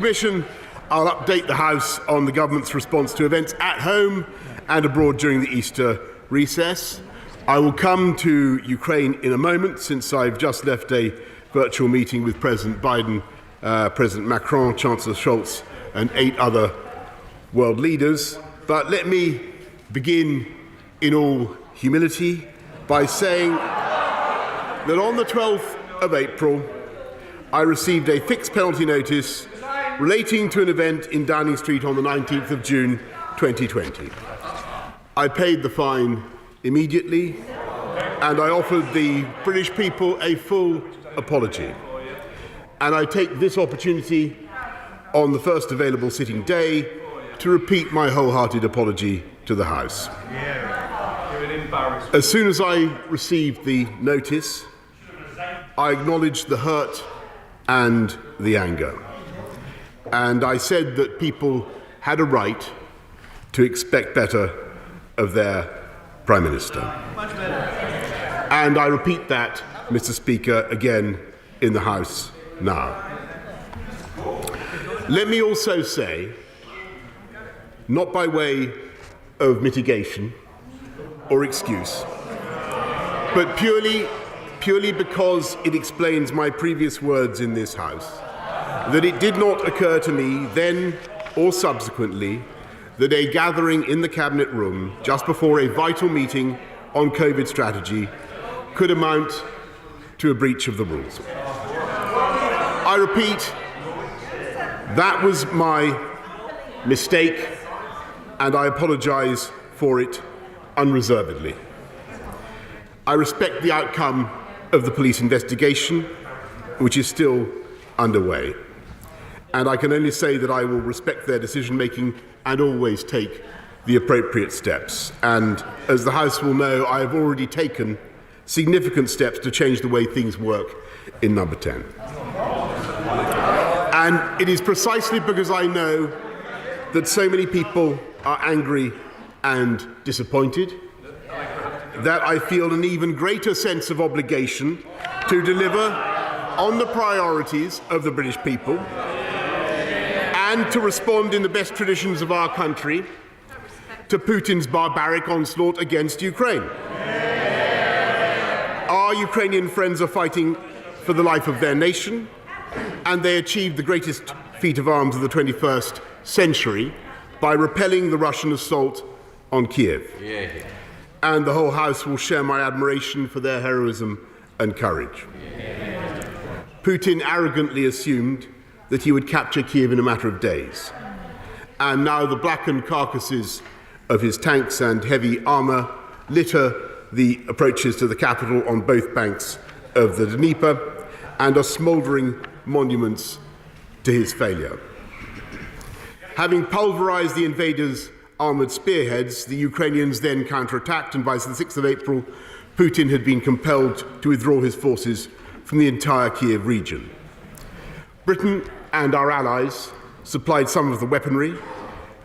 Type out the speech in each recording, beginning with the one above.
Commission, I'll update the House on the government's response to events at home and abroad during the Easter recess. I will come to Ukraine in a moment, since I've just left a virtual meeting with President Biden, President Macron, Chancellor Scholz, and 8 other world leaders. But let me begin in all humility by saying that on the 12th of April, I received a fixed penalty notice relating to an event in Downing Street on the 19th of June 2020. I paid the fine immediately, and I offered the British people a full apology. And I take this opportunity on the first available sitting day to repeat my wholehearted apology to the House. As soon as I received the notice, I acknowledged the hurt and the anger. And I said that people had a right to expect better of their Prime Minister. And I repeat that, Mr. Speaker, again in the House now. Let me also say, not by way of mitigation or excuse, but purely because it explains my previous words in this House, that it did not occur to me then or subsequently that a gathering in the Cabinet room just before a vital meeting on COVID strategy could amount to a breach of the rules. I repeat, that was my mistake, and I apologise for it unreservedly. I respect the outcome of the police investigation, which is still underway. And I can only say that I will respect their decision-making and always take the appropriate steps. And as the House will know, I have already taken significant steps to change the way things work in Number 10. And it is precisely because I know that so many people are angry and disappointed that I feel an even greater sense of obligation to deliver on the priorities of the British people and to respond in the best traditions of our country to Putin's barbaric onslaught against Ukraine. Our Ukrainian friends are fighting for the life of their nation, and they achieved the greatest feat of arms of the 21st century by repelling the Russian assault on Kiev. And the whole House will share my admiration for their heroism and courage. Putin arrogantly assumed that he would capture Kiev in a matter of days. And now the blackened carcasses of his tanks and heavy armour litter the approaches to the capital on both banks of the Dnieper and are smouldering monuments to his failure. Having pulverised the invaders' armoured spearheads, the Ukrainians then counterattacked, and by the 6th of April, Putin had been compelled to withdraw his forces from the entire Kiev region. Britain and our allies supplied some of the weaponry,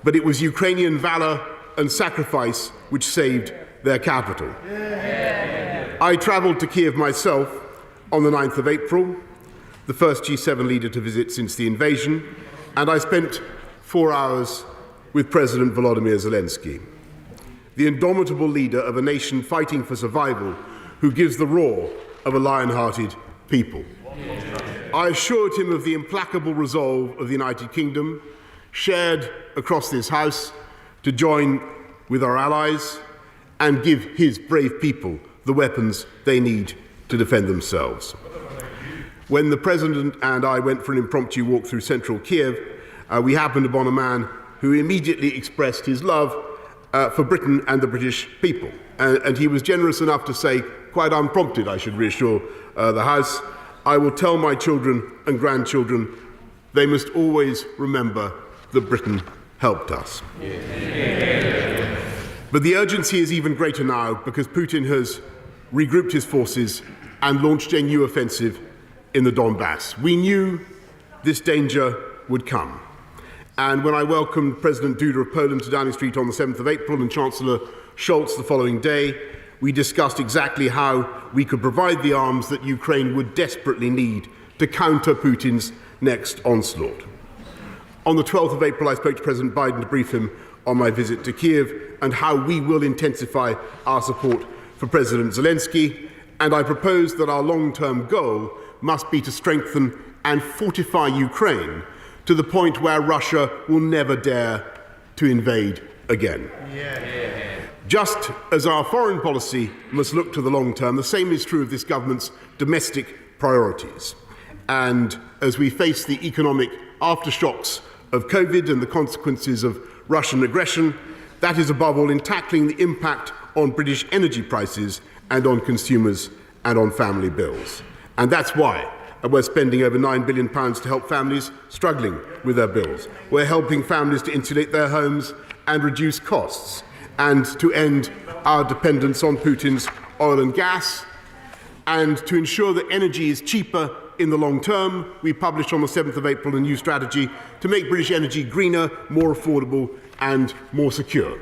but it was Ukrainian valour and sacrifice which saved their capital. I travelled to Kiev myself on the 9th of April, the first G7 leader to visit since the invasion, and I spent 4 hours with President Volodymyr Zelensky, the indomitable leader of a nation fighting for survival who gives the roar of a lion-hearted people. I assured him of the implacable resolve of the United Kingdom, shared across this House, to join with our allies and give his brave people the weapons they need to defend themselves. When the President and I went for an impromptu walk through central Kiev, we happened upon a man who immediately expressed his love for Britain and the British people. And he was generous enough to say, quite unprompted, I should reassure the House, I will tell my children and grandchildren they must always remember that Britain helped us. But the urgency is even greater now because Putin has regrouped his forces and launched a new offensive in the Donbass. We knew this danger would come. And when I welcomed President Duda of Poland to Downing Street on the 7th of April and Chancellor Scholz the following day, we discussed exactly how we could provide the arms that Ukraine would desperately need to counter Putin's next onslaught. On the 12th of April, I spoke to President Biden to brief him on my visit to Kiev and how we will intensify our support for President Zelensky, and I proposed that our long-term goal must be to strengthen and fortify Ukraine to the point where Russia will never dare to invade again. Just as our foreign policy must look to the long term, the same is true of this government's domestic priorities. And as we face the economic aftershocks of COVID and the consequences of Russian aggression, that is above all in tackling the impact on British energy prices and on consumers and on family bills. And that's why we're spending over £9 billion to help families struggling with their bills. We're helping families to insulate their homes and reduce costs, and to end our dependence on Putin's oil and gas, and to ensure that energy is cheaper in the long term. We published on the 7th of April a new strategy to make British energy greener, more affordable and more secure.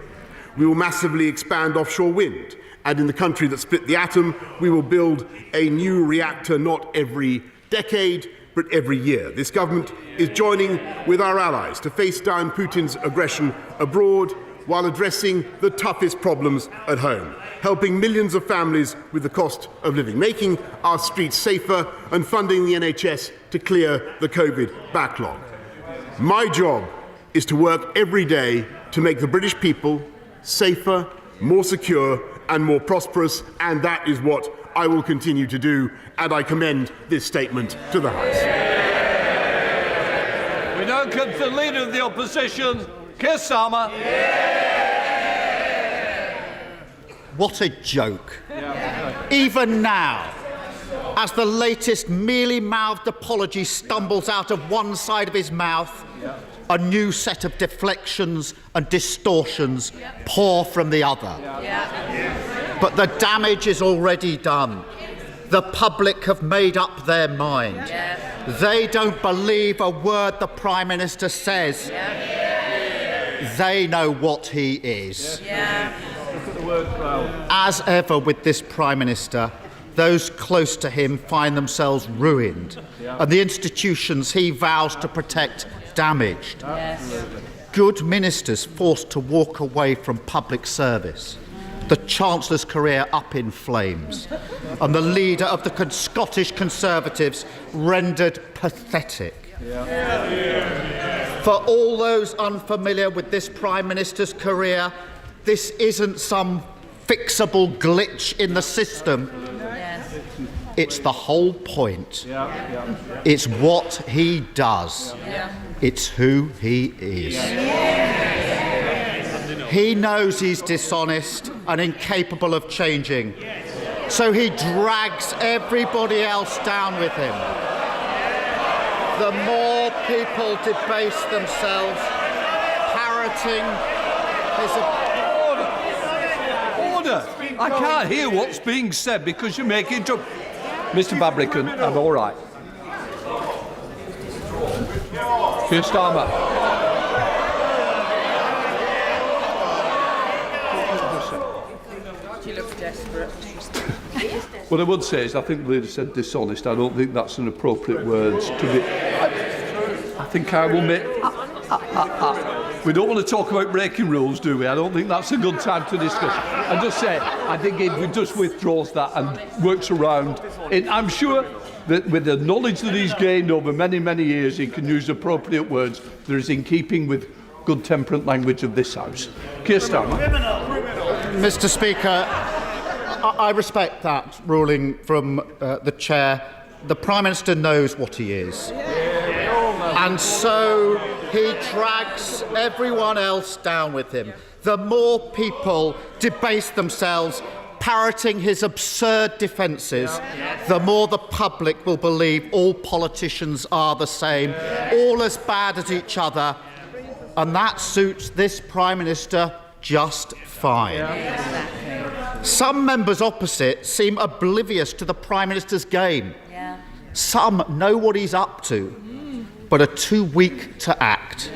We will massively expand offshore wind, and in the country that split the atom, we will build a new reactor not every decade, but every year. This government is joining with our allies to face down Putin's aggression abroad while addressing the toughest problems at home, helping millions of families with the cost of living, making our streets safer and funding the NHS to clear the COVID backlog. My job is to work every day to make the British people safer, more secure and more prosperous, and that is what I will continue to do, and I commend this statement to the House. We now come to the Leader of the Opposition, Keir Starmer. What a joke. Even now, as the latest mealy-mouthed apology stumbles out of one side of his mouth, a new set of deflections and distortions pour from the other. But the damage is already done. The public have made up their mind. They don't believe a word the Prime Minister says. They know what he is. As ever with this Prime Minister, those close to him find themselves ruined, and the institutions he vows to protect damaged. Good ministers forced to walk away from public service, the Chancellor's career up in flames, and the leader of the Scottish Conservatives rendered pathetic. For all those unfamiliar with this Prime Minister's career, this isn't some fixable glitch in the system. It's the whole point. It's what he does. It's who he is. He knows he's dishonest and incapable of changing, so he drags everybody else down with him. The more people debase themselves, parroting his... Order! I can't hear what's being said because you're making trouble. Mr. Fabricant, I'm all right. Keir Starmer. You look desperate. What I would say is I think the leader said dishonest. I don't think that's an appropriate word to be... I think I will make... We don't want to talk about breaking rules, do we? I don't think that's a good time to discuss. I just say, I think if he just withdraws that and works around it, I'm sure that with the knowledge that he's gained over many, many years, he can use appropriate words that is in keeping with good temperate language of this House. Keir Starmer. Mr. Speaker, I respect that ruling from the Chair. The Prime Minister knows what he is. And so he drags everyone else down with him. The more people debase themselves, parroting his absurd defences, the more the public will believe all politicians are the same, all as bad as each other, and that suits this Prime Minister just fine. Some members opposite seem oblivious to the Prime Minister's game. Some know what he's up to, but are too weak to act.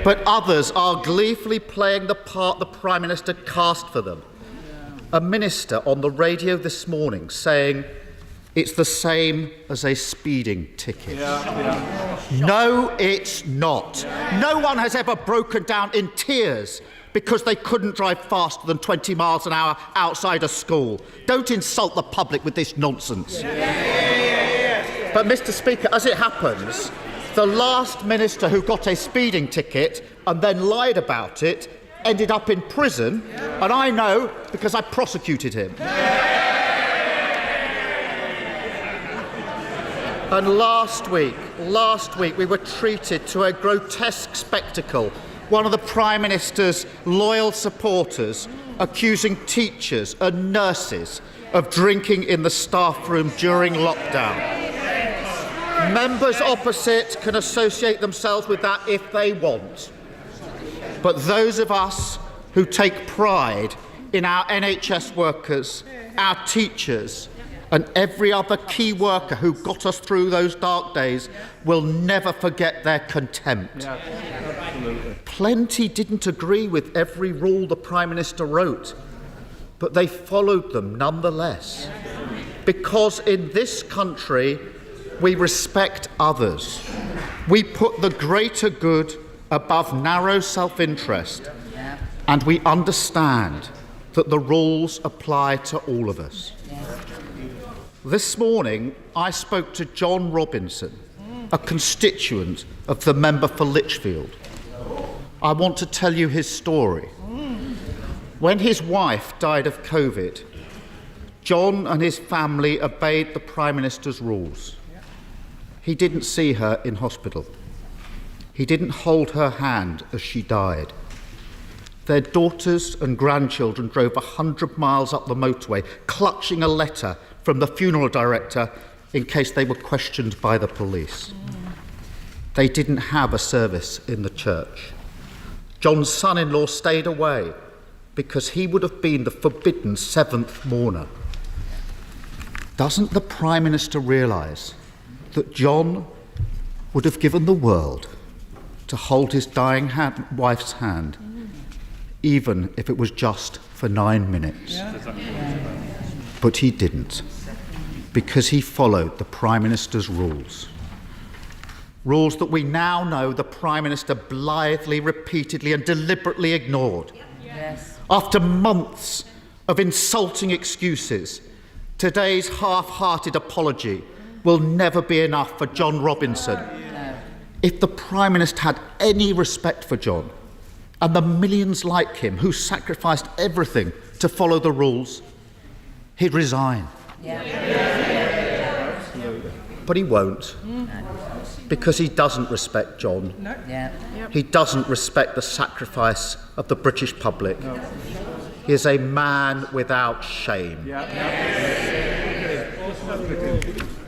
But others are gleefully playing the part the Prime Minister cast for them. A minister on the radio this morning saying, It's the same as a speeding ticket. No, it's not. No one has ever broken down in tears because they couldn't drive faster than 20 miles an hour outside a school. Don't insult the public with this nonsense. But, Mr. Speaker, as it happens, the last minister who got a speeding ticket and then lied about it ended up in prison, and I know because I prosecuted him. And last week, we were treated to a grotesque spectacle. One of the Prime Minister's loyal supporters accusing teachers and nurses of drinking in the staff room during lockdown. Members opposite can associate themselves with that if they want. But those of us who take pride in our NHS workers, our teachers, and every other key worker who got us through those dark days will never forget their contempt. Plenty didn't agree with every rule the Prime Minister wrote, but they followed them nonetheless. Because in this country, we respect others. We put the greater good above narrow self-interest, and we understand that the rules apply to all of us. This morning, I spoke to John Robinson, a constituent of the member for Lichfield. I want to tell you his story. When his wife died of COVID, John and his family obeyed the Prime Minister's rules. He didn't see her in hospital. He didn't hold her hand as she died. Their daughters and grandchildren drove 100 miles up the motorway, clutching a letter from the funeral director in case they were questioned by the police. They didn't have a service in the church. John's son-in-law stayed away because he would have been the forbidden seventh mourner. Doesn't the Prime Minister realise that John would have given the world to hold his dying wife's hand, even if it was just for 9 minutes? But he didn't, because he followed the Prime Minister's rules. Rules that we now know the Prime Minister blithely, repeatedly and deliberately ignored. After months of insulting excuses, today's half-hearted apology will never be enough for John Robinson. If the Prime Minister had any respect for John and the millions like him who sacrificed everything to follow the rules, he'd resign. But he won't, because he doesn't respect John. He doesn't respect the sacrifice of the British public. He is a man without shame.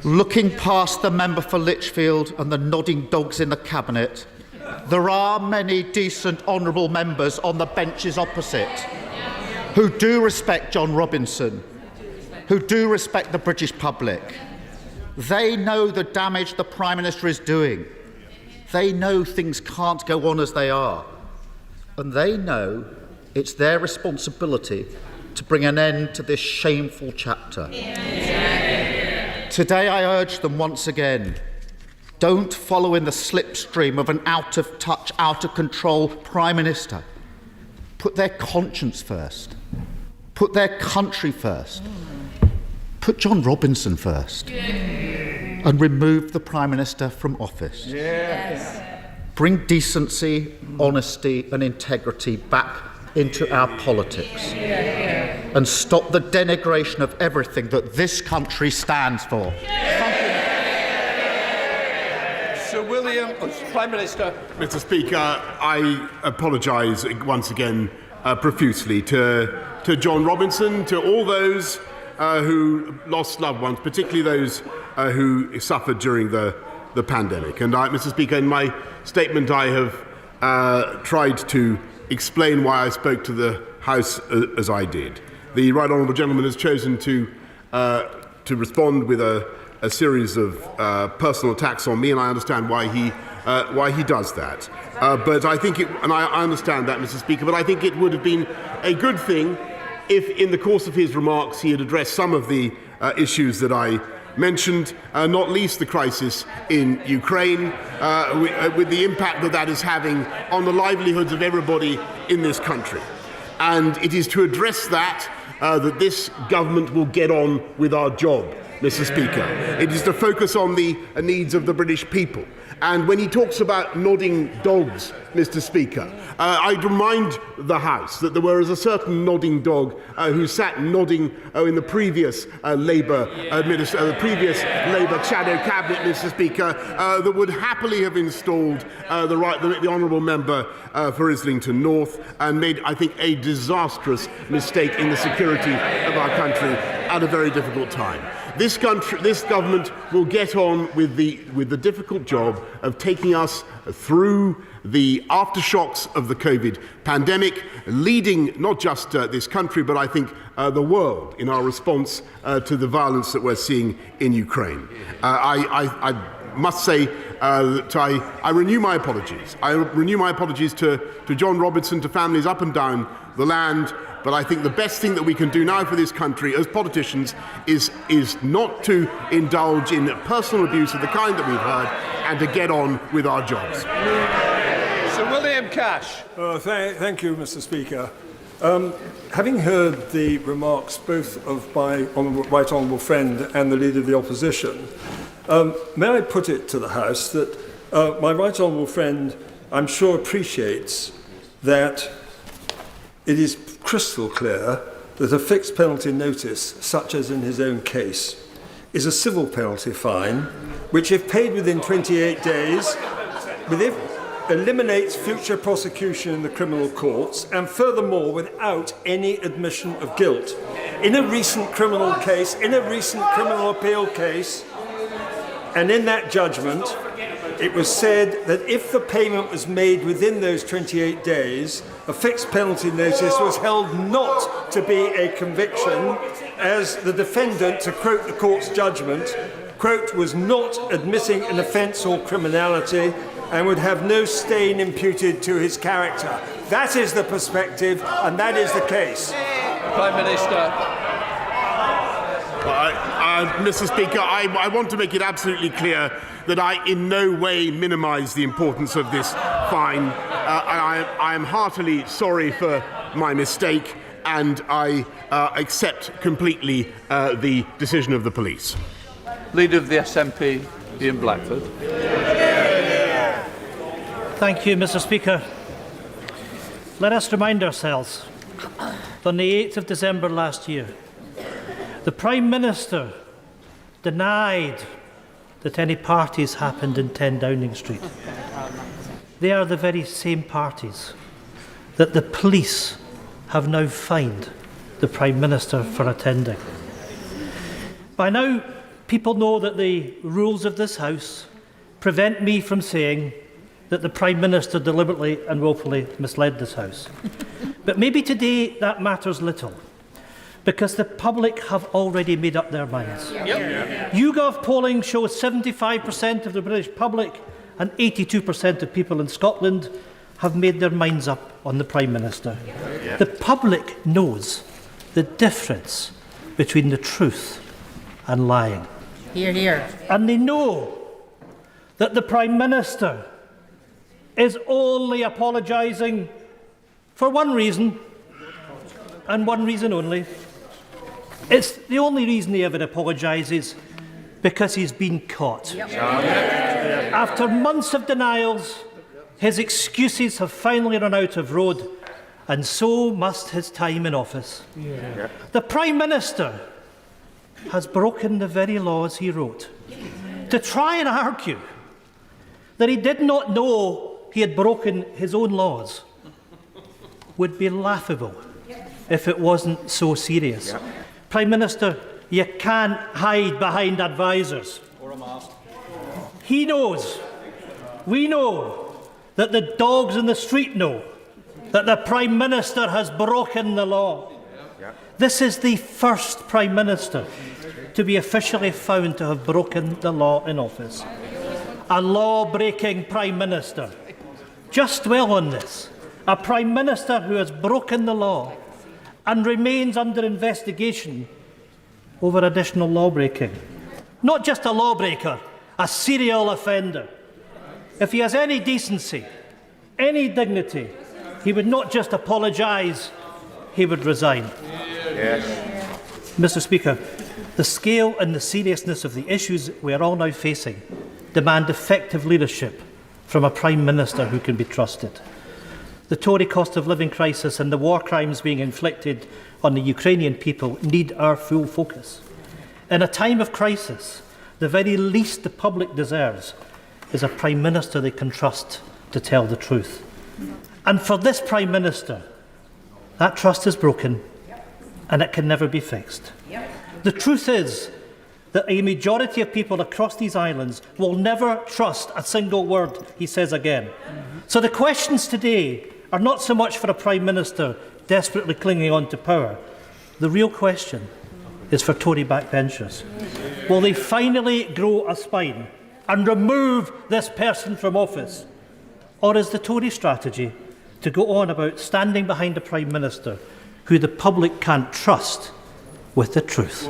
Looking past the member for Lichfield and the nodding dogs in the cabinet, there are many decent, honourable members on the benches opposite who do respect John Robinson, who do respect the British public. They know the damage the Prime Minister is doing. They know things can't go on as they are. And they know it's their responsibility to bring an end to this shameful chapter. Today I urge them once again, don't follow in the slipstream of an out-of-touch, out-of-control Prime Minister. Put their conscience first. Put their country first. Put John Robinson first. And remove the Prime Minister from office. Bring decency, honesty and integrity back into our politics. And stop the denigration of everything that this country stands for. Sir William, Prime Minister. Mr. Speaker, I apologise once again profusely to John Robinson, to all those who lost loved ones, particularly those who suffered during the pandemic. And Mr. Speaker, in my statement I have tried to explain why I spoke to the House as I did. The Right Honourable Gentleman has chosen to respond with a series of personal attacks on me, and I understand why he does that. But I think and I understand that, Mr. Speaker, but I think it would have been a good thing if, in the course of his remarks, he had addressed some of the issues that I mentioned, not least the crisis in Ukraine, with the impact that that is having on the livelihoods of everybody in this country. And it is to address that that this government will get on with our job, Mr. Speaker. It is to focus on the needs of the British people. And when he talks about nodding dogs, Mr. Speaker, I'd remind the House that there was a certain nodding dog who sat nodding in the previous Labour shadow cabinet, Mr. Speaker, that would happily have installed the honourable member for Islington North and made, I think, a disastrous mistake in the security of our country at a very difficult time. This government will get on with the difficult job of taking us through the aftershocks of the COVID pandemic, leading not just this country, but I think the world in our response to the violence that we're seeing in Ukraine. I must say that I renew my apologies. I renew my apologies to John Robertson, to families up and down the land. But I think the best thing that we can do now for this country as politicians is not to indulge in personal abuse of the kind that we've heard and to get on with our jobs. Sir William Cash. Thank you, Mr. Speaker. Having heard the remarks both of my right honourable friend and the Leader of the Opposition, may I put it to the House that my right honourable friend, I'm sure, appreciates that it is crystal clear that a fixed penalty notice, such as in his own case, is a civil penalty fine, which, if paid within 28 days, eliminates future prosecution in the criminal courts, and furthermore, without any admission of guilt. In a recent criminal case, in a recent criminal appeal case, and in that judgment, it was said that if the payment was made within those 28 days, a fixed penalty notice was held not to be a conviction, as the defendant, to quote the court's judgment, quote, was not admitting an offence or criminality and would have no stain imputed to his character. That is the perspective, and that is the case. Prime Minister. Mr. Speaker, I want to make it absolutely clear that I in no way minimise the importance of this fine. I am heartily sorry for my mistake, and I accept completely the decision of the police. Leader of the SNP, Ian Blackford. Thank you, Mr. Speaker. Let us remind ourselves that on the 8th of December last year, the Prime Minister denied that any parties happened in 10 Downing Street. They are the very same parties that the police have now fined the Prime Minister for attending. By now, people know that the rules of this House prevent me from saying that the Prime Minister deliberately and willfully misled this House. But maybe today that matters little, because the public have already made up their minds. YouGov polling shows 75% of the British public and 82% of people in Scotland have made their minds up on the Prime Minister. The public knows the difference between the truth and lying. Hear, hear. And they know that the Prime Minister is only apologising for one reason, and one reason only. It's the only reason he ever apologises, because he's been caught. After months of denials, his excuses have finally run out of road, and so must his time in office. The Prime Minister has broken the very laws he wrote. To try and argue that he did not know he had broken his own laws would be laughable if it wasn't so serious. Prime Minister, you can't hide behind advisers. Or a mask. He knows, we know, that the dogs in the street know that the Prime Minister has broken the law. This is the first Prime Minister to be officially found to have broken the law in office. A law-breaking Prime Minister. Just dwell on this. A Prime Minister who has broken the law and remains under investigation over additional law-breaking. not just a lawbreaker, a serial offender. If he has any decency, any dignity, he would not just apologise, he would resign. Yes. Mr. Speaker, the scale and the seriousness of the issues we are all now facing demand effective leadership from a Prime Minister who can be trusted. The Tory cost of living crisis and the war crimes being inflicted on the Ukrainian people need our full focus. In a time of crisis, the very least the public deserves is a Prime Minister they can trust to tell the truth. And for this Prime Minister, that trust is broken and it can never be fixed. The truth is that a majority of people across these islands will never trust a single word he says again. So the questions today are not so much for a Prime Minister desperately clinging on to power. The real question is for Tory backbenchers. Will they finally grow a spine and remove this person from office? Or is the Tory strategy to go on about standing behind a Prime Minister who the public can't trust with the truth?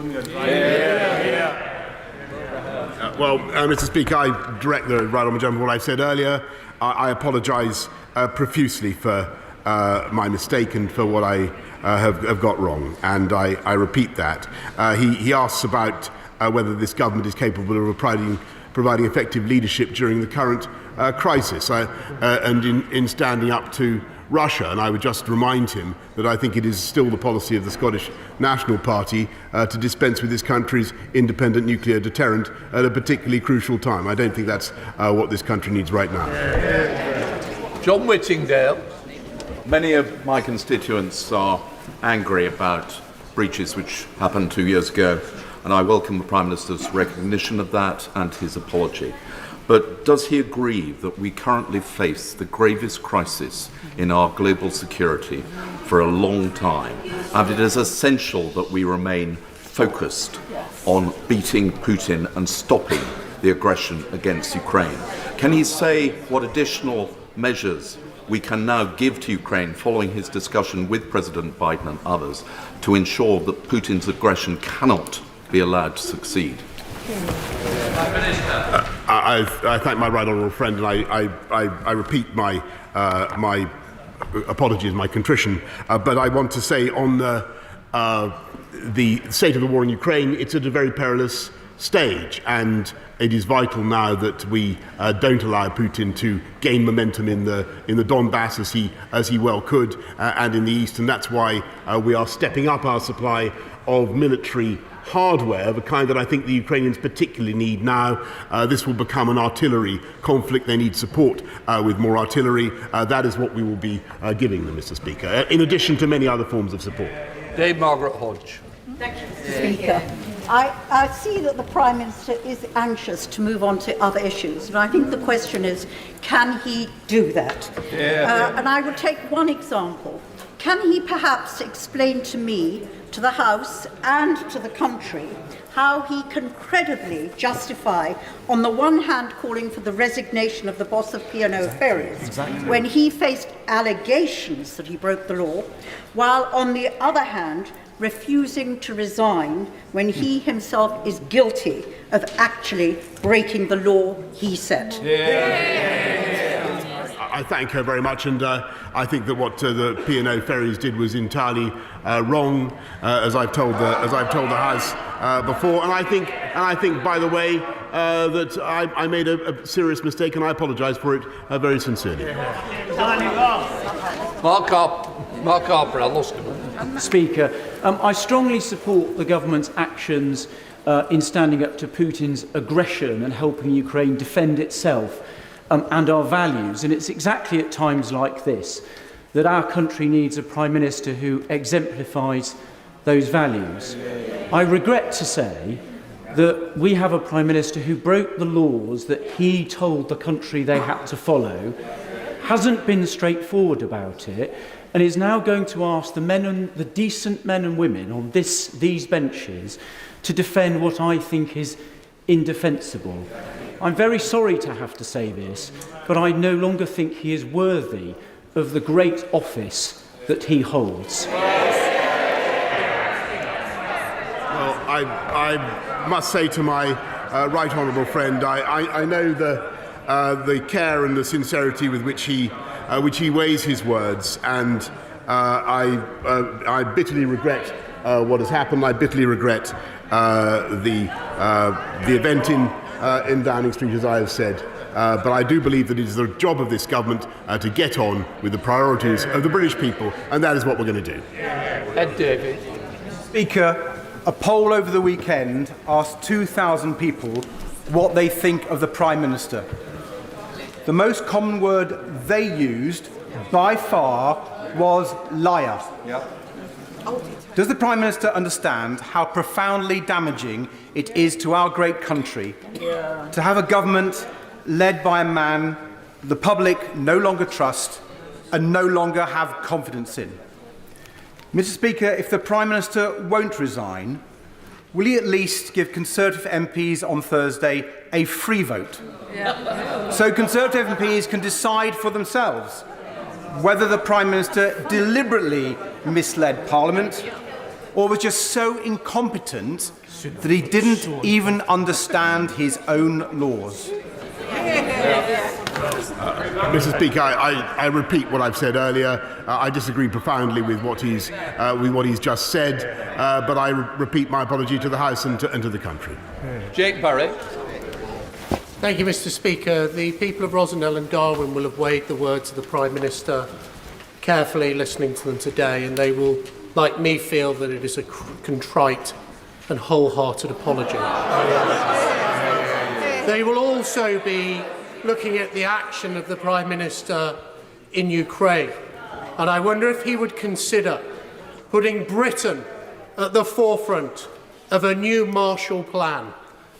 Mr. Speaker, I direct the right honourable gentleman what I said earlier. I apologise profusely for my mistake and for what I have got wrong, and I repeat that. He asks about whether this government is capable of providing effective leadership during the current crisis and in standing up to Russia, and I would just remind him that I think it is still the policy of the Scottish National Party to dispense with this country's independent nuclear deterrent at a particularly crucial time. I don't think that's what this country needs right now. John Whittingdale. Many of my constituents are angry about breaches which happened 2 years ago, and I welcome the Prime Minister's recognition of that and his apology. But does he agree that we currently face the gravest crisis in our global security for a long time, and it is essential that we remain focused on beating Putin and stopping the aggression against Ukraine? Can he say what additional measures we can now give to Ukraine following his discussion with President Biden and others to ensure that Putin's aggression cannot be allowed to succeed? I thank my right honourable friend, and I repeat my apologies, my contrition. But I want to say on the state of the war in Ukraine, it's at a very perilous stage, and it is vital now that we don't allow Putin to gain momentum in the Donbass as he well could, and in the east, and that's why we are stepping up our supply of military hardware, the kind that I think the Ukrainians particularly need now. This will become an artillery conflict. They need support with more artillery. That is what we will be giving them, Mr. Speaker, in addition to many other forms of support. Dame Margaret Hodge. Thank you, Mr. Speaker. I see that the Prime Minister is anxious to move on to other issues, and I think the question is, can he do that? And I will take one example. Can he perhaps explain to me, to the House and to the country, how he can credibly justify, on the one hand, calling for the resignation of the boss of P&O Ferries when he faced allegations that he broke the law, while on the other hand, refusing to resign when he himself is guilty of actually breaking the law he set? I thank her very much, and I think that what the P&O Ferries did was entirely wrong, as I've told the House before. And I think, by the way, that I made a serious mistake, and I apologise for it very sincerely. Mark Harper, I lost him. Speaker, I strongly support the government's actions in standing up to Putin's aggression and helping Ukraine defend itself and our values. And it's exactly at times like this that our country needs a Prime Minister who exemplifies those values. I regret to say that we have a Prime Minister who broke the laws that he told the country they had to follow, hasn't been straightforward about it, and is now going to ask the decent men and women on these benches to defend what I think is indefensible. I'm very sorry to have to say this, but I no longer think he is worthy of the great office that he holds. Well, I must say to my right honourable friend. I know the care and the sincerity with which he weighs his words, and I bitterly regret what has happened. I bitterly regret the event in Downing Street, as I have said. But I do believe that it is the job of this government to get on with the priorities of the British people, and that is what we're going to do. Ed David. Speaker, a poll over the weekend asked 2,000 people what they think of the Prime Minister. The most common word they used, by far, was liar. Yep. Does the Prime Minister understand how profoundly damaging it is to our great country to have a government led by a man the public no longer trust and no longer have confidence in? Mr. Speaker, if the Prime Minister won't resign, will he at least give Conservative MPs on Thursday a free vote? Yeah. So Conservative MPs can decide for themselves whether the Prime Minister deliberately misled Parliament or was just so incompetent that he didn't even understand his own laws. Mr. Speaker, I repeat what I've said earlier. I disagree profoundly with what he's just said, but I repeat my apology to the House and to the country. Jake Barrett. Thank you, Mr. Speaker. The people of Rossendale and Darwin will have weighed the words of the Prime Minister carefully, listening to them today, and they will, like me, feel that it is a contrite and wholehearted apology. They will also be looking at the action of the Prime Minister in Ukraine, and I wonder if he would consider putting Britain at the forefront of a new Marshall Plan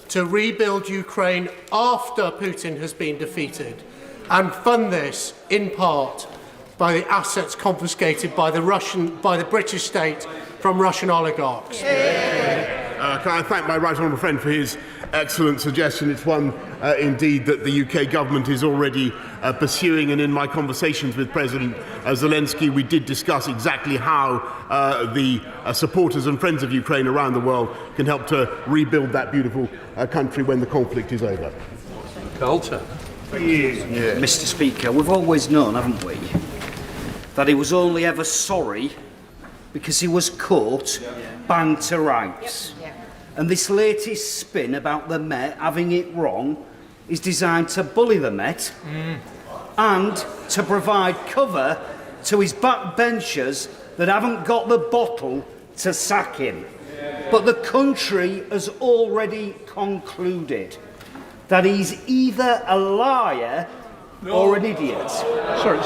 to rebuild Ukraine after Putin has been defeated, and fund this in part by the assets confiscated by the British state from Russian oligarchs. Can I thank my right honourable friend for his excellent suggestion? It's one, indeed, that the UK government is already pursuing, and in my conversations with President Zelensky, we did discuss exactly how the supporters and friends of Ukraine around the world can help to rebuild that beautiful country when the conflict is over. Coulter. Mr. Speaker, we've always known, haven't we, that he was only ever sorry because he was caught banged to rights. And this latest spin about the Met having it wrong is designed to bully the Met and to provide cover to his backbenchers that haven't got the bottle to sack him. But the country has already concluded that he's either a liar or an idiot. Sorry.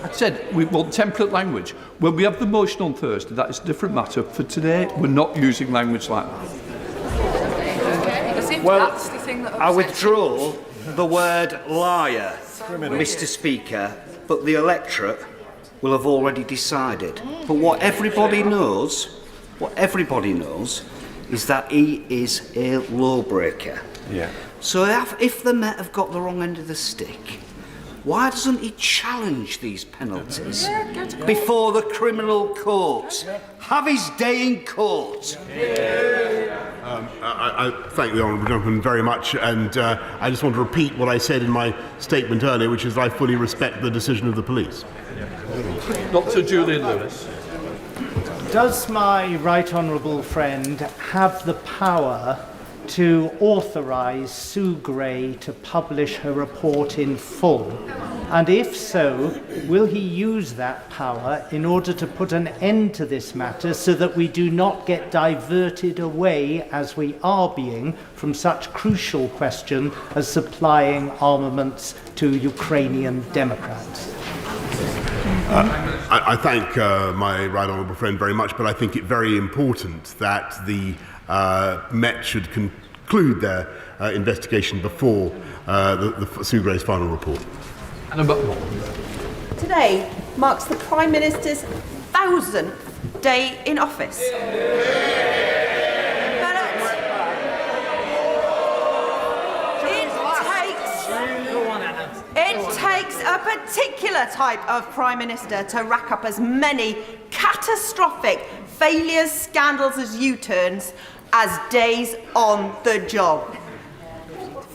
I said we want temperate language. When we have the motion on Thursday, that is a different matter. For today, we're not using language like that. Well, I withdraw the word liar, Mr. Speaker, but the electorate will have already decided. But what everybody knows is that he is a lawbreaker. Yeah. So if the Met have got the wrong end of the stick, why doesn't he challenge these penalties before the criminal court? Have his day in court. I thank the honourable gentleman very much, and I just want to repeat what I said in my statement earlier, which is that I fully respect the decision of the police. Dr. Julian Lewis. Does my right honourable friend have the power to authorise Sue Gray to publish her report in full? And if so, will he use that power in order to put an end to this matter so that we do not get diverted away, as we are being, from such crucial question as supplying armaments to Ukrainian Democrats? I thank my right honourable friend very much, but I think it very important that the Met should conclude their investigation before the Sue Gray's final report. Today marks the Prime Minister's 1000th day in office. It takes a particular type of Prime Minister to rack up as many catastrophic failures, scandals as U-turns as days on the job.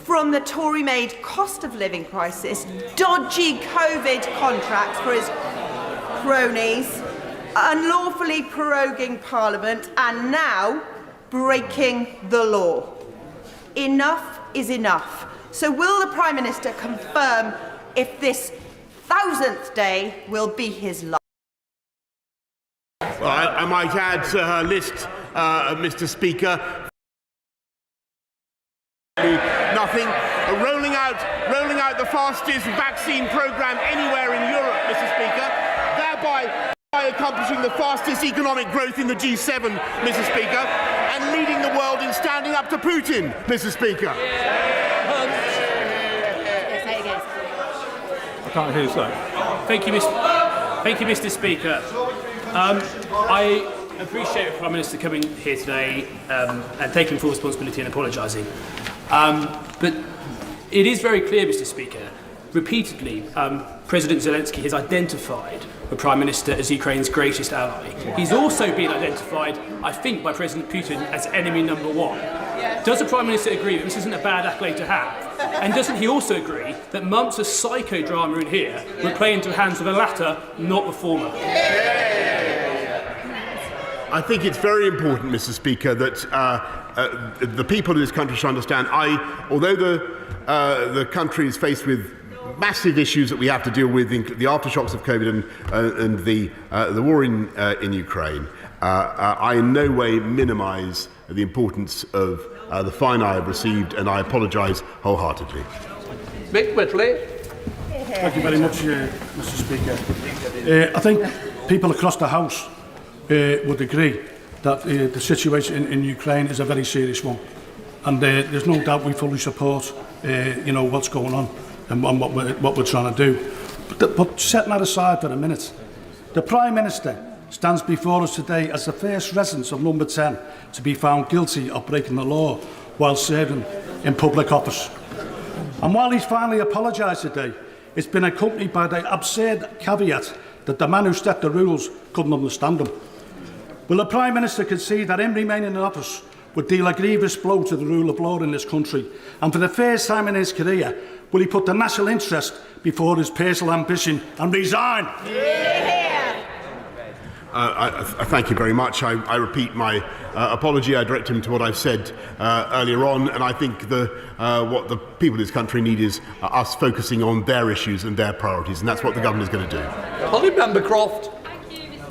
From the Tory-made cost of living crisis, dodgy COVID contracts for his cronies, unlawfully proroguing Parliament, and now breaking the law. Enough is enough. So will the Prime Minister confirm if this 1000th day will be his last? Well, I might add to her list, Mr. Speaker, nothing. Rolling out the fastest vaccine programme anywhere in Europe, Mr. Speaker, thereby accomplishing the fastest economic growth in the G7, Mr. Speaker, and leading the world in standing up to Putin, Mr. Speaker. I can't hear you, sir. Thank you, Mr. Speaker. I appreciate the Prime Minister coming here today and taking full responsibility and apologising. But it is very clear, Mr. Speaker, repeatedly, President Zelensky has identified the Prime Minister as Ukraine's greatest ally. He's also been identified, I think, by President Putin as enemy number one. Does the Prime Minister agree that this isn't a bad accolade to have? And doesn't he also agree that months of psychodrama in here would play into the hands of the latter, not the former? I think it's very important, Mr. Speaker, that the people of this country should understand. Although the country is faced with massive issues that we have to deal with, the aftershocks of COVID and the war in Ukraine, I in no way minimise the importance of the fine I have received, and I apologise wholeheartedly. Mick Whitley. Thank you very much, Mr. Speaker. I think people across the House would agree that the situation in Ukraine is a very serious one, and there's no doubt we fully support what's going on and what we're trying to do. But setting that aside for a minute, the Prime Minister stands before us today as the first resident of number 10 to be found guilty of breaking the law while serving in public office. And while he's finally apologised today, it's been accompanied by the absurd caveat that the man who set the rules couldn't understand them. Will the Prime Minister concede that him remaining in office would deal a grievous blow to the rule of law in this country? And for the first time in his career, will he put the national interest before his personal ambition and resign? Thank you very much. I repeat my apology. I direct him to what I've said earlier on, and I think what the people of this country need is us focusing on their issues and their priorities, and that's what the government is going to do. Holly Membercroft.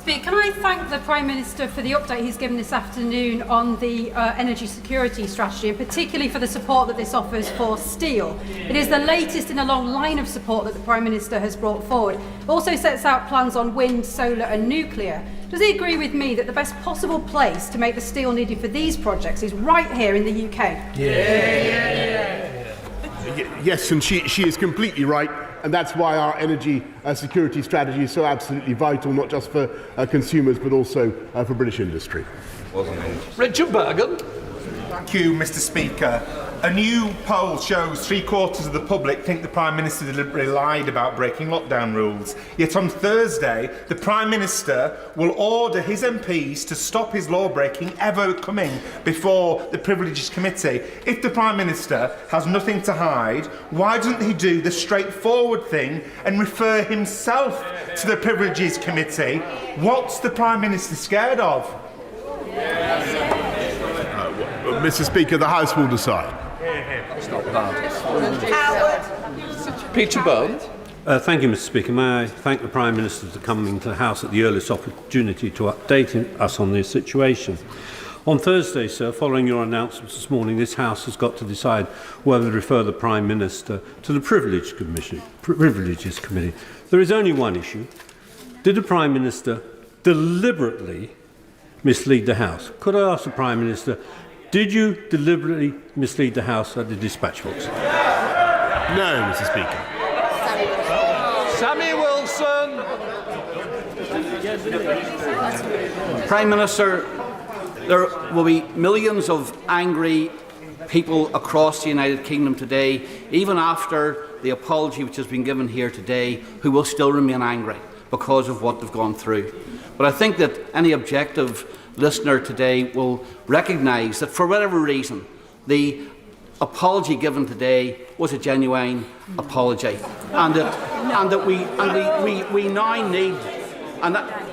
Can I thank the Prime Minister for the update he's given this afternoon on the energy security strategy, and particularly for the support that this offers for steel. It is the latest in a long line of support that the Prime Minister has brought forward. It also sets out plans on wind, solar and nuclear. Does he agree with me that the best possible place to make the steel needed for these projects is right here in the UK? Yes, and she is completely right. And that's why our energy security strategy is so absolutely vital, not just for consumers, but also for British industry. Richard Bergen. Thank you, Mr. Speaker. A new poll shows 3/4 of the public think the Prime Minister deliberately lied about breaking lockdown rules. Yet on Thursday, the Prime Minister will order his MPs to stop his law-breaking ever coming before the Privileges Committee. If the Prime Minister has nothing to hide, why doesn't he do the straightforward thing and refer himself to the Privileges Committee? What's the Prime Minister scared of? Mr. Speaker, the House will decide. Stop that. Peter Bone. Thank you, Mr. Speaker. May I thank the Prime Minister for coming to the House at the earliest opportunity to update us on this situation. On Thursday, sir, following your announcements this morning, this House has got to decide whether to refer the Prime Minister to the Privileges Committee. There is only one issue. Did the Prime Minister deliberately mislead the House? Could I ask the Prime Minister, did you deliberately mislead the House at the dispatch box? No, Mr. Speaker. Sammy Wilson. Prime Minister, there will be millions of angry people across the United Kingdom today, even after the apology which has been given here today, who will still remain angry because of what they've gone through. But I think that any objective listener today will recognise that for whatever reason, the apology given today was a genuine apology, and that we now need, and that.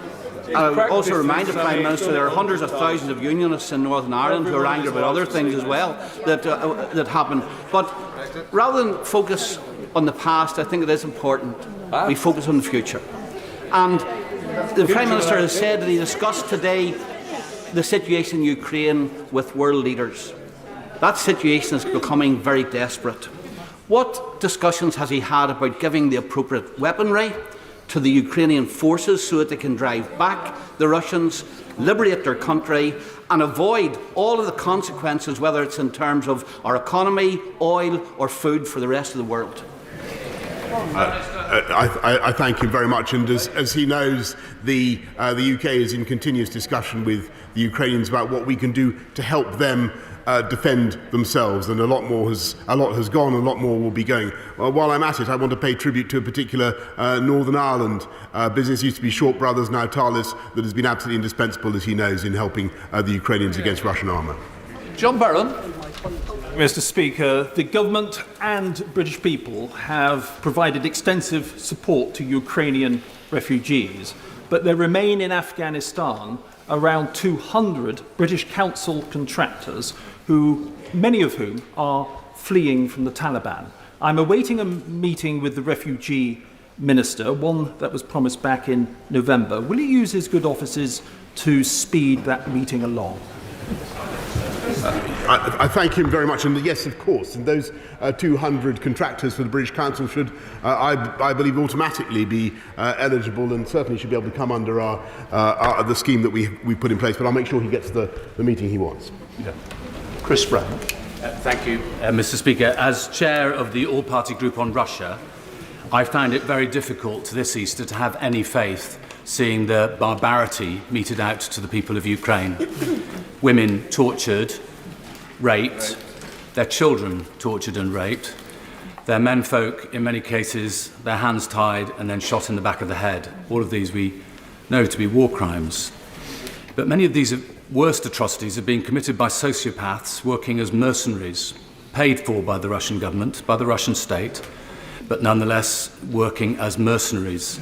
I would also remind the Prime Minister there are hundreds of thousands of unionists in Northern Ireland who are angry about other things as well that happen. But rather than focus on the past, I think it is important we focus on the future. And the Prime Minister has said that he discussed today the situation in Ukraine with world leaders. That situation is becoming very desperate. What discussions has he had about giving the appropriate weaponry to the Ukrainian forces so that they can drive back the Russians, liberate their country, and avoid all of the consequences, whether it's in terms of our economy, oil, or food for the rest of the world? I thank him very much, and as he knows, the UK is in continuous discussion with the Ukrainians about what we can do to help them defend themselves, and a lot has gone, and a lot more will be going. Well, while I'm at it, I want to pay tribute to a particular Northern Ireland business, used to be Short Brothers, now Thales, that has been absolutely indispensable, as he knows, in helping the Ukrainians against Russian armour. John Barron. Mr. Speaker, the government and British people have provided extensive support to Ukrainian refugees, but there remain in Afghanistan around 200 British Council contractors, many of whom are fleeing from the Taliban. I'm awaiting a meeting with the refugee minister, one that was promised back in November. Will he use his good offices to speed that meeting along? I thank him very much, and yes, of course, and those 200 contractors for the British Council should, I believe, automatically be eligible, and certainly should be able to come under the scheme that we put in place, but I'll make sure he gets the meeting he wants. Yeah. Chris Brown. Thank you, Mr. Speaker. As chair of the all-party group on Russia, I found it very difficult this Easter to have any faith seeing the barbarity meted out to the people of Ukraine. Women tortured, raped, their children tortured and raped, their menfolk, in many cases, their hands tied and then shot in the back of the head. All of these we know to be war crimes. But many of these worst atrocities are being committed by sociopaths working as mercenaries, paid for by the Russian government, by the Russian state, but nonetheless working as mercenaries.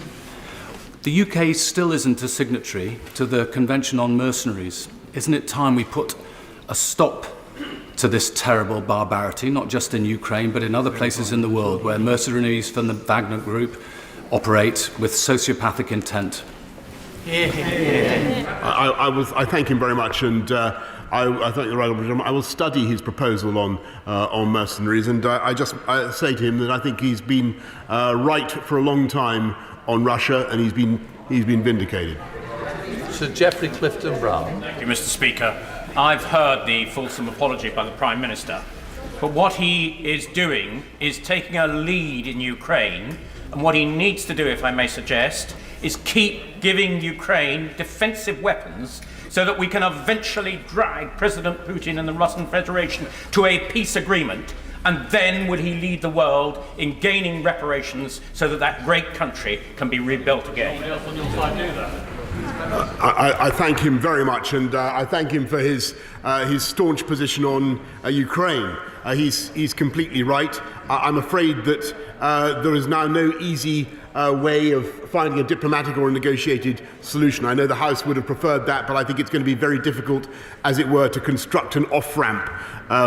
The UK still isn't a signatory to the Convention on Mercenaries. Isn't it time we put a stop to this terrible barbarity, not just in Ukraine, but in other places in the world where mercenaries from the Wagner Group operate with sociopathic intent? I thank him very much, and I thank the right honourable. I will study his proposal on mercenaries, and I say to him that I think he's been right for a long time on Russia, and he's been vindicated. Sir Geoffrey Clifton-Brown. Thank you, Mr. Speaker. I've heard the fulsome apology by the Prime Minister, but what he is doing is taking a lead in Ukraine, and what he needs to do, if I may suggest, is keep giving Ukraine defensive weapons so that we can eventually drag President Putin and the Russian Federation to a peace agreement, and then will he lead the world in gaining reparations so that that great country can be rebuilt again. I thank him very much, and I thank him for his staunch position on Ukraine. He's completely right. I'm afraid that there is now no easy way of finding a diplomatic or a negotiated solution. I know the House would have preferred that, but I think it's going to be very difficult, as it were, to construct an off-ramp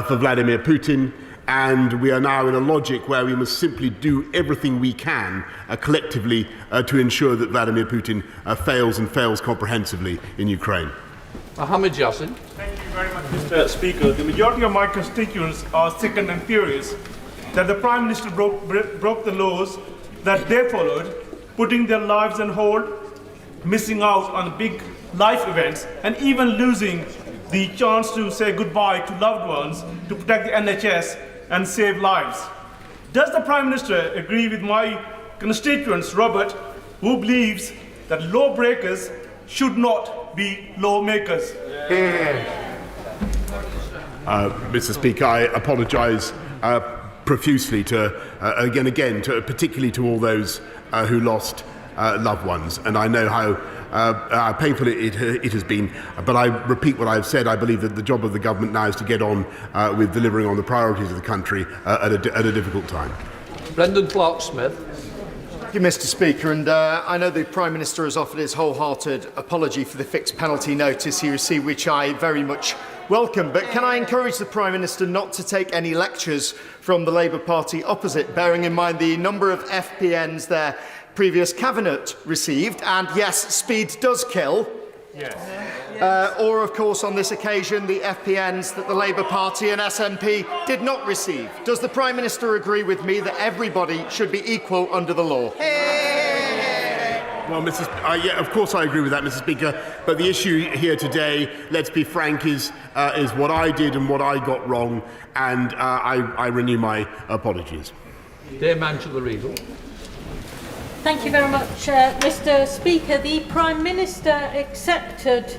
for Vladimir Putin. And we are now in a logic where we must simply do everything we can collectively to ensure that Vladimir Putin fails, and fails comprehensively, in Ukraine. Mohammed Yassin. Thank you very much, Mr. Speaker. The majority of my constituents are sickened and furious that the Prime Minister broke the laws that they followed, putting their lives on hold, missing out on big life events, and even losing the chance to say goodbye to loved ones to protect the NHS and save lives. Does the Prime Minister agree with my constituents, Robert, who believes that lawbreakers should not be lawmakers? Mr. Speaker, I apologise profusely particularly to all those who lost loved ones, and I know painful it has been, but I repeat what I've said. I believe that the job of the government now is to get on with delivering on the priorities of the country at a difficult time. Brendan Clark-Smith. Thank you, Mr. Speaker, and I know the Prime Minister has offered his wholehearted apology for the fixed penalty notice he received, which I very much welcome. But can I encourage the Prime Minister not to take any lectures from the Labour Party opposite, bearing in mind the number of FPNs their previous cabinet received, and yes, speed does kill. Yes. Or, of course, on this occasion, the FPNs that the Labour Party and SNP did not receive. Does the Prime Minister agree with me that everybody should be equal under the law? Well, yeah, of course I agree with that, Mr. Speaker. But the issue here today, let's be frank, is what I did and what I got wrong, and I renew my apologies. Dame Angela Reevell. Thank you very much, Mr. Speaker. The Prime Minister accepted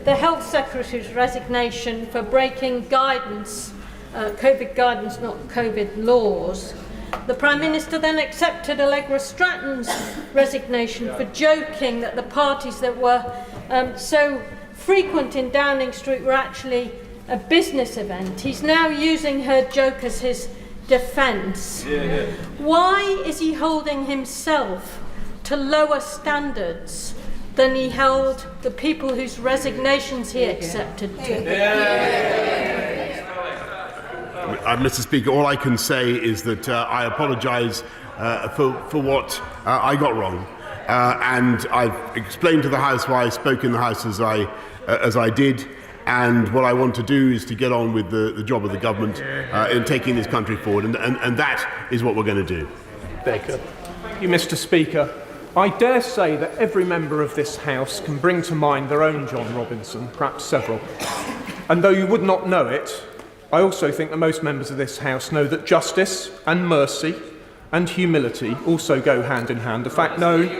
the Health Secretary's resignation for breaking guidance, COVID guidance, not COVID laws. The Prime Minister then accepted Allegra Stratton's resignation for joking that the parties that were so frequent in Downing Street were actually a business event. He's now using her joke as his defence. Why is he holding himself to lower standards than he held the people whose resignations he accepted to? Mr. Speaker, all I can say is that I apologise for what I got wrong, and I've explained to the House why I spoke in the House as I did. And what I want to do is to get on with the job of the government in taking this country forward, and that is what we're going to do. Baker. Thank you, Mr. Speaker. I dare say that every member of this House can bring to mind their own John Robinson, perhaps several. And though you would not know it, I also think that most members of this House know that justice and mercy and humility also go hand in hand, a fact known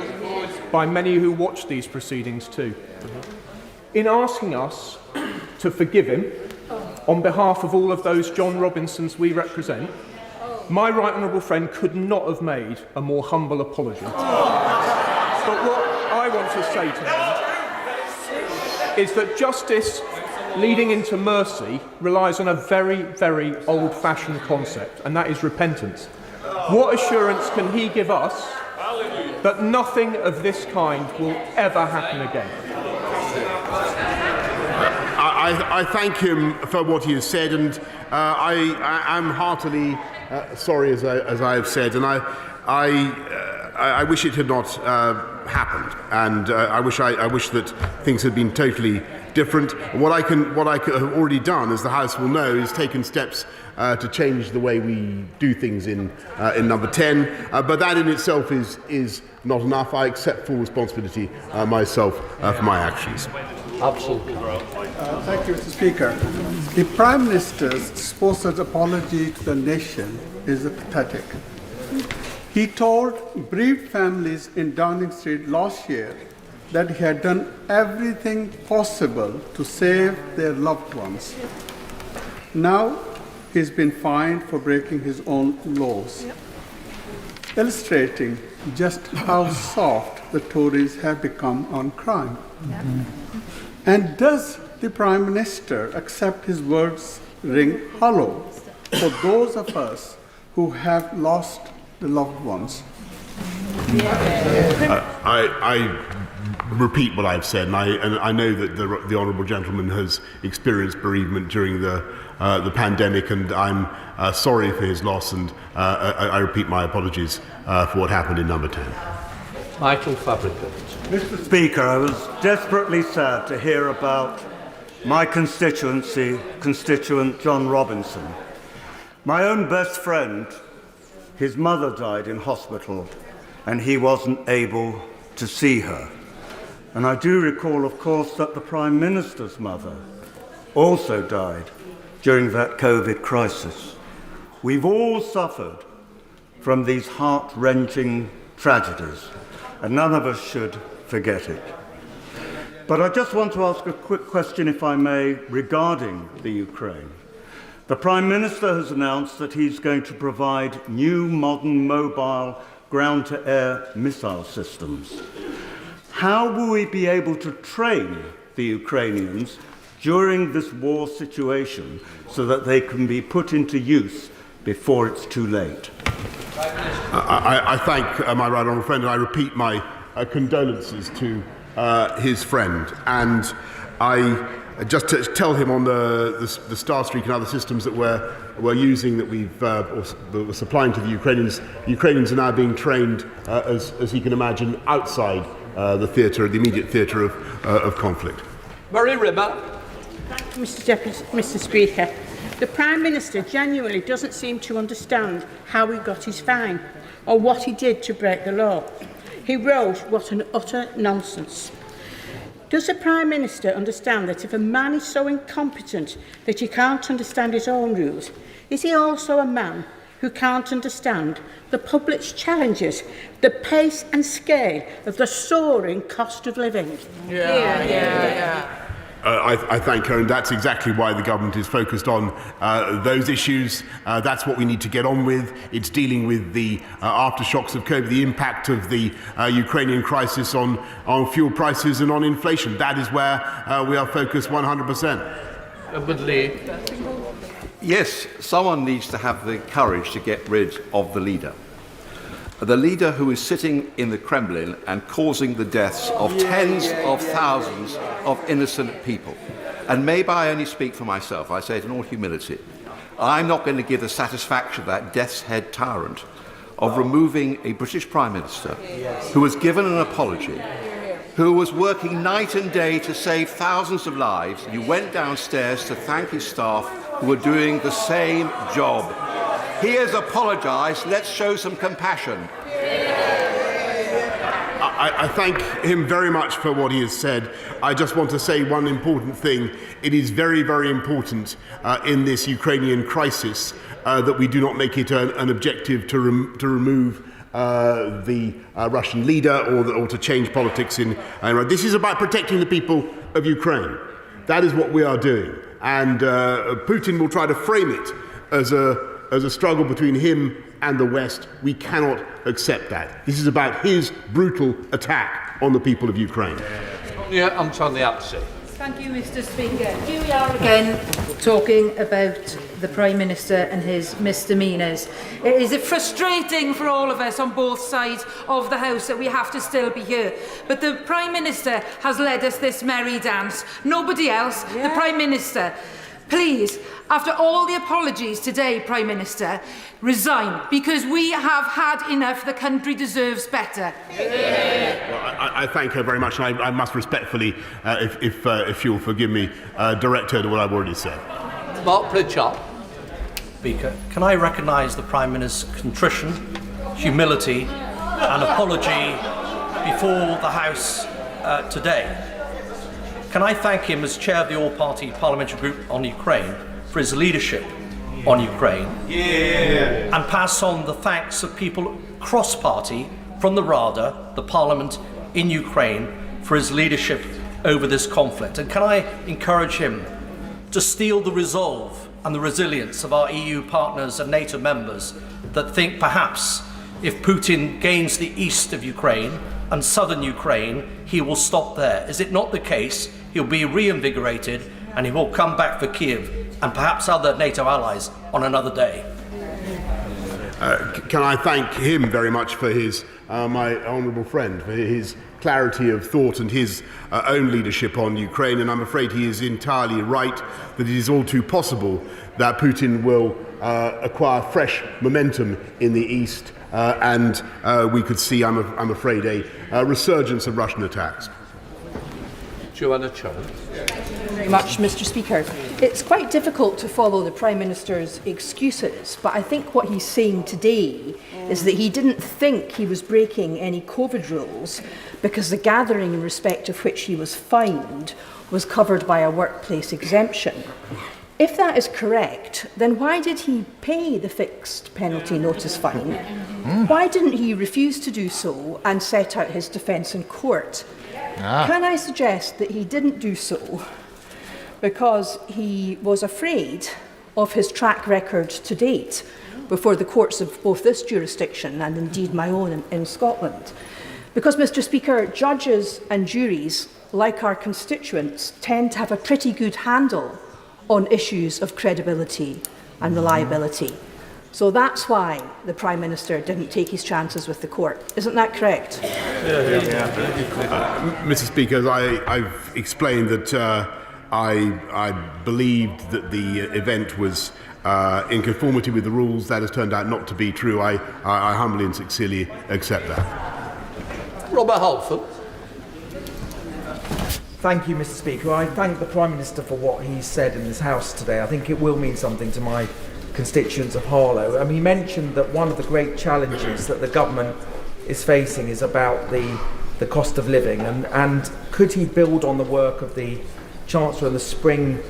by many who watch these proceedings too. In asking us to forgive him on behalf of all of those John Robinsons we represent, my right honourable friend could not have made a more humble apology. But what I want to say to him is that justice leading into mercy relies on a very, very old-fashioned concept, and that is repentance. What assurance can he give us that nothing of this kind will ever happen again? I thank him for what he has said, and I am heartily sorry, as I have said, and I wish it had not happened, and I wish that things had been totally different. What I have already done, as the House will know, is taken steps to change the way we do things in number 10. But that in itself is not enough. I accept full responsibility myself for my actions. Absolutely. Thank you, Mr. Speaker. The Prime Minister's supposed apology to the nation is pathetic. He told bereaved families in Downing Street last year that he had done everything possible to save their loved ones. Now he's been fined for breaking his own laws, illustrating just how soft the Tories have become on crime. And does the Prime Minister accept his words ring hollow for those of us who have lost the loved ones? I repeat what I've said, and I know that the honourable gentleman has experienced bereavement during the pandemic, and I'm sorry for his loss, and I repeat my apologies for what happened in number 10. Michael Fabricant. Mr. Speaker, I was desperately sad to hear about my constituent John Robinson. My own best friend, his mother died in hospital, and he wasn't able to see her. And I do recall, of course, that the Prime Minister's mother also died during that COVID crisis. We've all suffered from these heart-wrenching tragedies, and none of us should forget it. But I just want to ask a quick question, if I may, regarding the Ukraine. The Prime Minister has announced that he's going to provide new modern mobile ground-to-air missile systems. how will we be able to train the Ukrainians during this war situation so that they can be put into use before it's too late? I thank my right honourable friend, and I repeat my condolences to his friend. And I just to tell him on the Star Streak and other systems that we're using, that we're supplying to the Ukrainians. The Ukrainians are now being trained, as he can imagine, outside the theatre, the immediate theatre of conflict. Murray Rimmer. Mr. Speaker, the Prime Minister genuinely doesn't seem to understand how he got his fine or what he did to break the law. He wrote, "What an utter nonsense." Does the Prime Minister understand that if a man is so incompetent that he can't understand his own rules, is he also a man who can't understand the public's challenges, the pace and scale of the soaring cost of living? I thank her, and that's exactly why the government is focused on those issues. That's what we need to get on with. It's dealing with the aftershocks of COVID, the impact of the Ukrainian crisis on fuel prices and on inflation. That is where we are focused 100%. Yes, someone needs to have the courage to get rid of the leader. The leader who is sitting in the Kremlin and causing the deaths of tens of thousands of innocent people. And maybe I only speak for myself, I say it in all humility. I'm not going to give the satisfaction of that death's head tyrant of removing a British Prime Minister who was given an apology, who was working night and day to save thousands of lives. You went downstairs to thank his staff who were doing the same job. He has apologised. Let's show some compassion. I thank him very much for what he has said. I just want to say one important thing. It is very, very important in this Ukrainian crisis that we do not make it an objective to remove the Russian leader or to change politics in Iran. This is about protecting the people of Ukraine. That is what we are doing. And Putin will try to frame it as a struggle between him and the West. We cannot accept that. This is about his brutal attack on the people of Ukraine. Yeah, Antoniazzi. Thank you, Mr. Speaker. Here we are again talking about the Prime Minister and his misdemeanours. It is frustrating for all of us on both sides of the House that we have to still be here. But the Prime Minister has led us this merry dance. Nobody else. The Prime Minister. Please, after all the apologies today, Prime Minister, resign, because we have had enough. The country deserves better. Well, I thank her very much, and I must respectfully, if you'll forgive me, direct her to what I've already said. Mark Pritchard. Speaker, can I recognise the Prime Minister's contrition, humility and apology before the House today? Can I thank him as chair of the all-party parliamentary group on Ukraine for his leadership on Ukraine, and pass on the thanks of people cross-party from the Rada, the parliament in Ukraine, for his leadership over this conflict. And can I encourage him to steal the resolve and the resilience of our EU partners and NATO members that think perhaps if Putin gains the east of Ukraine and southern Ukraine, he will stop there. Is it not the case? He'll be reinvigorated and he will come back for Kiev and perhaps other NATO allies on another day. Can I thank him very much for his, my honourable friend, for his clarity of thought and his own leadership on Ukraine. And I'm afraid he is entirely right that it is all too possible that Putin will acquire fresh momentum in the east, and we could see, I'm afraid, a resurgence of Russian attacks. Joanna Chow. Very much, Mr. Speaker. It's quite difficult to follow the Prime Minister's excuses, but I think what he's saying today is that he didn't think he was breaking any COVID rules because the gathering in respect of which he was fined was covered by a workplace exemption. If that is correct, then why did he pay the fixed penalty notice fine? Why didn't he refuse to do so and set out his defence in court? Can I suggest that he didn't do so because he was afraid of his track record to date before the courts of both this jurisdiction and indeed my own in Scotland? Because, Mr. Speaker, judges and juries, like our constituents, tend to have a pretty good handle on issues of credibility and reliability. So that's why the Prime Minister didn't take his chances with the court. Isn't that correct? Mr. Speaker, I've explained that I believed that the event was in conformity with the rules. That has turned out not to be true. I humbly and sincerely accept that. Robert Halford. Thank you, Mr. Speaker. I thank the Prime Minister for what he said in this House today. I think it will mean something to my constituents of Harlow. He mentioned that one of the great challenges that the government is facing is about the cost of living, and could he build on the work of the Chancellor in the spring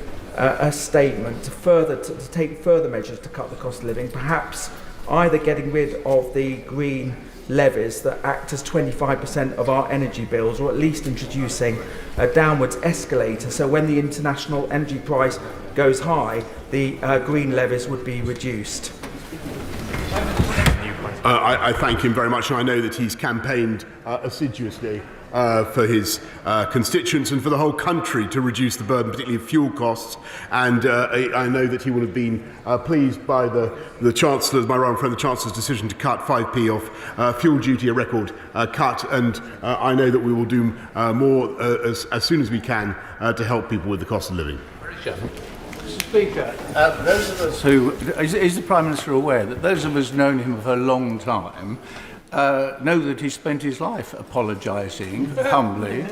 statement to take further measures to cut the cost of living, perhaps either getting rid of the green levies that act as 25% of our energy bills, or at least introducing a downwards escalator, so when the international energy price goes high, the green levies would be reduced. I thank him very much, and I know that he's campaigned assiduously for his constituents and for the whole country to reduce the burden, particularly of fuel costs. And I know that he will have been pleased by the Chancellor's, my right friend, the Chancellor's decision to cut 5p off fuel duty, a record cut. And I know that we will do more as soon as we can to help people with the cost of living. Mr. Speaker, those of us who... Is the Prime Minister aware that those of us who've known him for a long time know that he spent his life apologising humbly,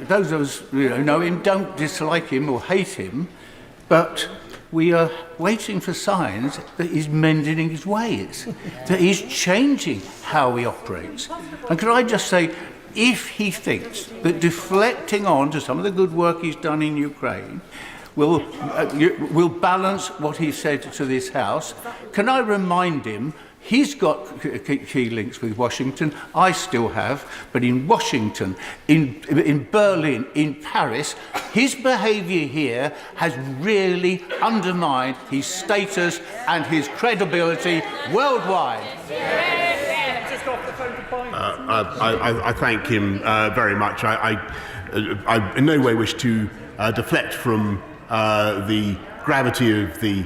those of us who know him don't dislike him or hate him, but we are waiting for signs that he's mending his ways, that he's changing how he operates. And can I just say, if he thinks that deflecting on to some of the good work he's done in Ukraine will balance what he said to this House, can I remind him he's got key links with Washington, I still have, but in Washington, in Berlin, in Paris, his behaviour here has really undermined his status and his credibility worldwide. I thank him very much. I in no way wish to deflect from the gravity of the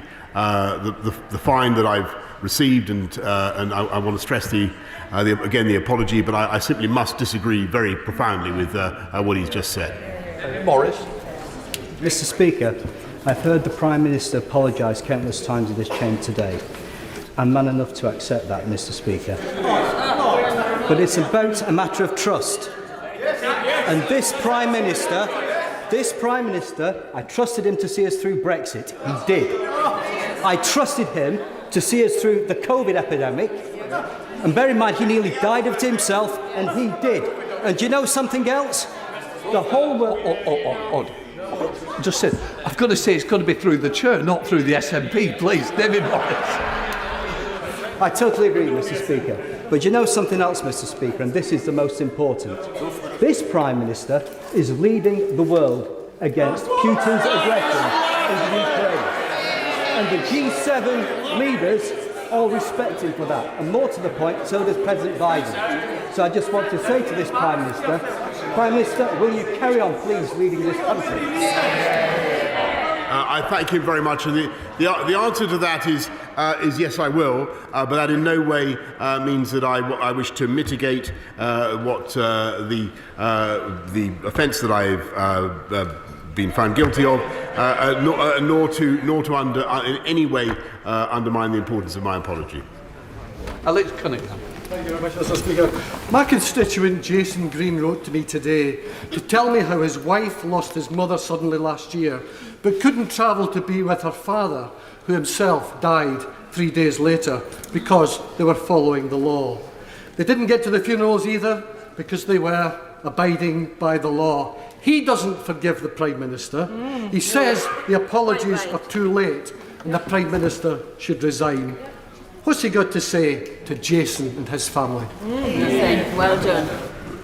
fine that I've received, and I want to stress again the apology, but I simply must disagree very profoundly with what he's just said. Boris. Mr. Speaker, I've heard the Prime Minister apologise countless times in this chamber today. I'm man enough to accept that, Mr. Speaker. But it's about a matter of trust. And this Prime Minister, I trusted him to see us through Brexit. He did. I trusted him to see us through the COVID epidemic. And bear in mind, he nearly died of it himself, and he did. And do you know something else? The whole world... Just said, I've got to say it's got to be through the chair, not through the SNP, please. David Morris. I totally agree, Mr. Speaker. But you know something else, Mr. Speaker, and this is the most important. This Prime Minister is leading the world against Putin's aggression in Ukraine. And the G7 leaders all respect him for that. And more to the point, so does President Biden. So I just want to say to this Prime Minister, will you carry on, please, leading this country? I thank him very much, and the answer to that is yes, I will, but that in no way means that I wish to mitigate what the offence that I've been found guilty of, nor to in any way undermine the importance of my apology. Alex Cunningham. Thank you very much, Mr. Speaker. My constituent Jason Green wrote to me today to tell me how his wife lost his mother suddenly last year, but couldn't travel to be with her father, who himself died 3 days later because they were following the law. They didn't get to the funerals either because they were abiding by the law. He doesn't forgive the Prime Minister. He says the apologies are too late and the Prime Minister should resign. What's he got to say to Jason and his family? Well done.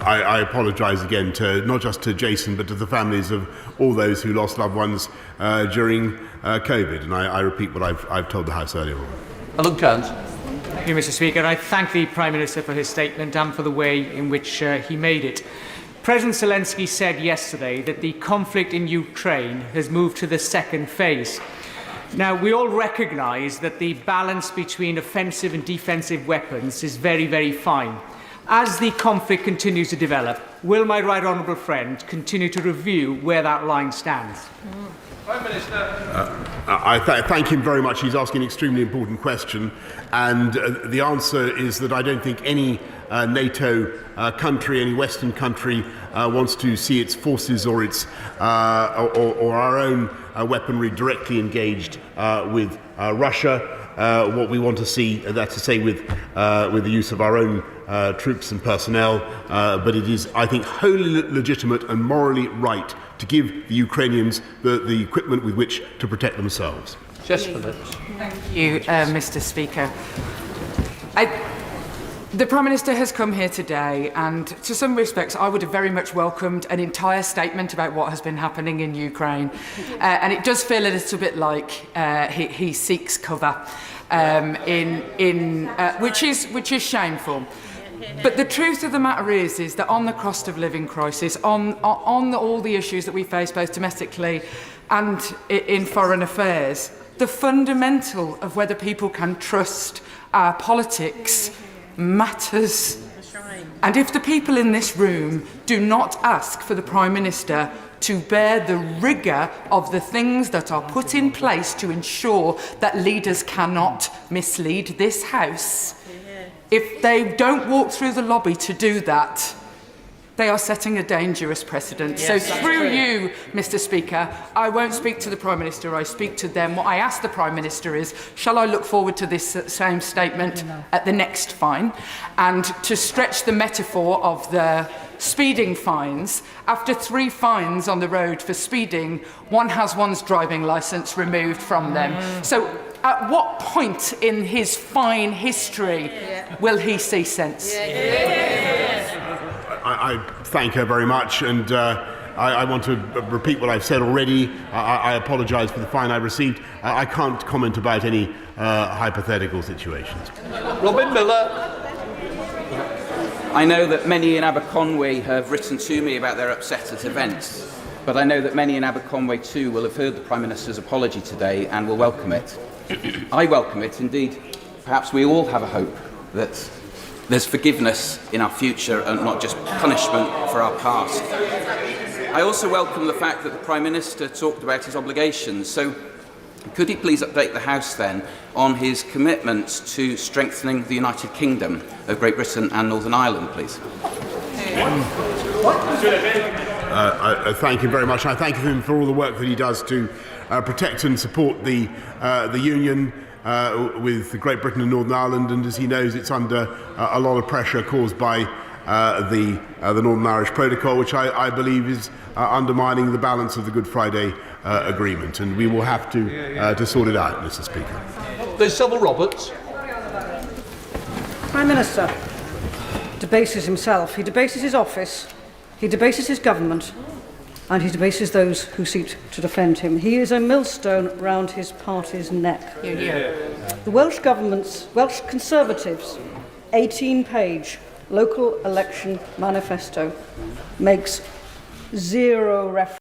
I apologise again not just to Jason, but to the families of all those who lost loved ones during COVID. And I repeat what I've told the House earlier on. Alan Cairns. Thank you, Mr. Speaker. I thank the Prime Minister for his statement and for the way in which he made it. President Zelensky said yesterday that the conflict in Ukraine has moved to the second phase. Now, we all recognise that the balance between offensive and defensive weapons is very, very fine. As the conflict continues to develop, will my right honourable friend continue to review where that line stands? Prime Minister. I thank him very much. He's asking an extremely important question, and the answer is that I don't think any NATO country, any Western country, wants to see its forces or its or our own weaponry directly engaged with Russia. What we want to see, that's to say, with the use of our own troops and personnel, but it is, I think, wholly legitimate and morally right to give the Ukrainians the equipment with which to protect themselves. Just for this. Thank you, Mr. Speaker. The Prime Minister has come here today, and to some respects I would have very much welcomed an entire statement about what has been happening in Ukraine, and it does feel a little bit like he seeks cover, which is shameful. But the truth of the matter is that on the cost of living crisis, on all the issues that we face both domestically and in foreign affairs, the fundamental of whether people can trust our politics matters. And if the people in this room do not ask for the Prime Minister to bear the rigour of the things that are put in place to ensure that leaders cannot mislead this House, if they don't walk through the lobby to do that, they are setting a dangerous precedent. Yes, so through you, Mr. Speaker, I won't speak to the Prime Minister, I speak to them. What I ask the Prime Minister is, shall I look forward to this same statement at the next fine? And to stretch the metaphor of the speeding fines, after 3 fines on the road for speeding, one has one's driving licence removed from them. So at what point in his fine history will he see sense? I thank her very much, and I want to repeat what I've said already. I apologise for the fine I received. I can't comment about any hypothetical situations. Robin Miller. I know that many in Aberconwy have written to me about their upset at events, but I know that many in Aberconwy too will have heard the Prime Minister's apology today and will welcome it. I welcome it. Indeed, perhaps we all have a hope that there's forgiveness in our future and not just punishment for our past. I also welcome the fact that the Prime Minister talked about his obligations. So could he please update the House then on his commitment to strengthening the United Kingdom of Great Britain and Northern Ireland, please? I thank him very much. I thank him for all the work that he does to protect and support the Union with Great Britain and Northern Ireland, and as he knows, it's under a lot of pressure caused by the Northern Irish Protocol, which I believe is undermining the balance of the Good Friday Agreement, and we will have to sort it out, Mr. Speaker. There's Sybil Roberts. Prime Minister debases himself, he debases his office, he debases his government, and he debases those who seek to defend him. He is a millstone round his party's neck. The Welsh Government's, Welsh Conservatives' 18-page local election manifesto makes zero reference